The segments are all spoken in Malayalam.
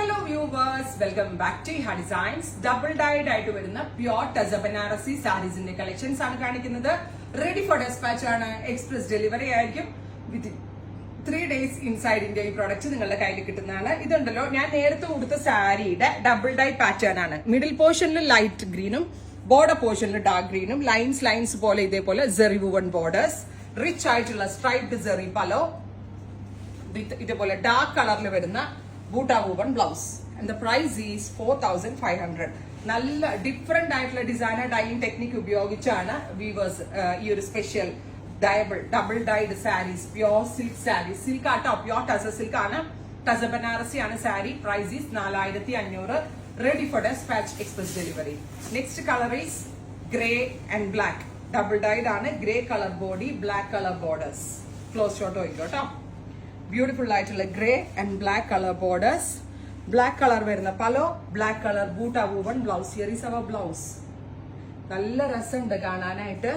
Hello viewers, welcome back to ha designs. Double dyed ആയിട്ട് വരുന്ന പ്യോർ ടസ ബനാറസി സാരീസിന്റെ കളക്ഷൻസ് ആണ് കാണിക്കുന്നത്. റെഡി ഫോർ ഡെസ്പാച്ച് ആണ്. എക്സ്പ്രസ് ഡെലിവറി ആയിരിക്കും. വിത്ത് 3 days ഇൻസൈഡിന്റെ ഈ പ്രോഡക്റ്റ് നിങ്ങളുടെ കയ്യിൽ കിട്ടുന്നതാണ്. ഇതുണ്ടല്ലോ, ഞാൻ നേരത്തെ കൊടുത്ത സാരിയുടെ ഡബിൾ ഡൈ പാറ്റേൺ ആണ്. മിഡിൽ പോർഷനിൽ ലൈറ്റ് ഗ്രീനും ബോർഡർ പോർഷനിൽ ഡാർക്ക് ഗ്രീനും ലൈൻസ് പോലെ ഇതേപോലെ സെറി വുവൺ ബോർഡേഴ്സ്, റിച്ച് ആയിട്ടുള്ള സ്ട്രൈപ്ഡ് സെറി പലോ വിത്ത് ഇതേപോലെ ഡാർക്ക് കളറിൽ വരുന്ന butta woven blouse. And the price is 4500. നല്ല ഡിഫറെന്റ് ആയിട്ടുള്ള ഡിസൈനർ ഡൈയിങ് ടെക്നിക് ഉപയോഗിച്ചാണ് വീവേഴ്സ് ഈ ഒരു special double dyed saris, pure silk saris, silk ആട്ടോ, പ്യോർ ടസ സിൽക്ക് ആണ്, ടസ ബനാറസി ആണ് sari. Price is 4500. Ready for despatch, express delivery. Next colour is grey and black. Double dyed ആണ്. Grey colour body, black colour borders. Close shot നോക്കിക്കോട്ടോ. ബ്യൂട്ടിഫുൾ ആയിട്ടുള്ള grey and black colour borders, black colour വരുന്ന pallu, black colour butta woven blouse. Here is our blouse. നല്ല രസമുണ്ട് കാണാനായിട്ട്.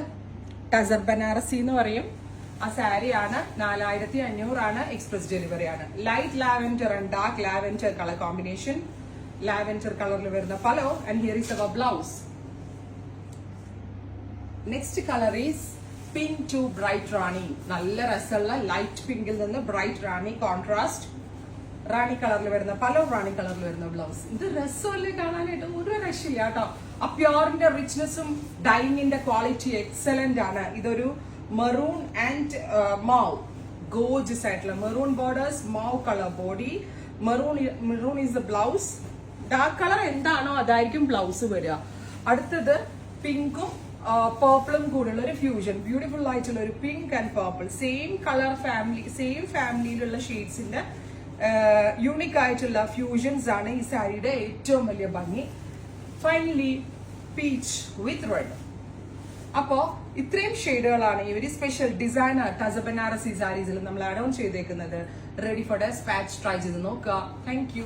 ടസർ ബനാറസി എന്ന് പറയും. ആ സാരിയാണ്. 4500 ആണ്. എക്സ്പ്രസ് ഡെലിവറി ആണ്. Light lavender and dark lavender colour combination. Lavender കളറിൽ വരുന്ന pallu and here is our blouse. Next colour is pink to bright rani. നല്ല രസമുള്ള ലൈറ്റ് പിങ്കിൽ നിന്ന് ബ്രൈറ്റ് റാണി കോൺട്രാസ്റ്റ്. റാണി കളറിൽ വരുന്ന പലോ, റാണി കളറിൽ വരുന്ന ബ്ലൗസ്. ഇത് രസമല്ലേ കാണാനായിട്ട്, ഒരു രക്ഷയില്ല കേട്ടോ. ആ പ്യോറിന്റെ റിച്ച്നെസ്സും ഡൈയിങ്ങിന്റെ ക്വാളിറ്റി എക്സലന്റ് ആണ്. ഇതൊരു മെറൂൺ ആൻഡ് മാവ്, ഗോർജിയസ് ആയിട്ടുള്ള മെറൂൺ ബോർഡേഴ്സ്, മാവ് colour body, maroon is the blouse. Dark colour എന്താണോ അതായിരിക്കും ബ്ലൗസ് വരിക. അടുത്തത് പിങ്കും പേർപ്പിളും കൂടെയുള്ള ഒരു ഫ്യൂഷൻ. ബ്യൂട്ടിഫുൾ ആയിട്ടുള്ള ഒരു pink and purple, same colour family, same ഫാമിലിയിലുള്ള ഷെയ്ഡ്സിന്റെ യൂണിക് ആയിട്ടുള്ള ഫ്യൂഷൻസ് ആണ് ഈ സാരിയുടെ ഏറ്റവും വലിയ ഭംഗി. Finally peach with red. അപ്പോ ഇത്രയും ഷെയ്ഡുകളാണ് ഈ ഒരു സ്പെഷ്യൽ ഡിസൈനർ ടസ ബനാറസി സാരീസിൽ നമ്മൾ ആഡ് ഓൺ ചെയ്തേക്കുന്നത്. Ready for despatch. ട്രൈ ചെയ്ത് നോക്കുക. Thank U.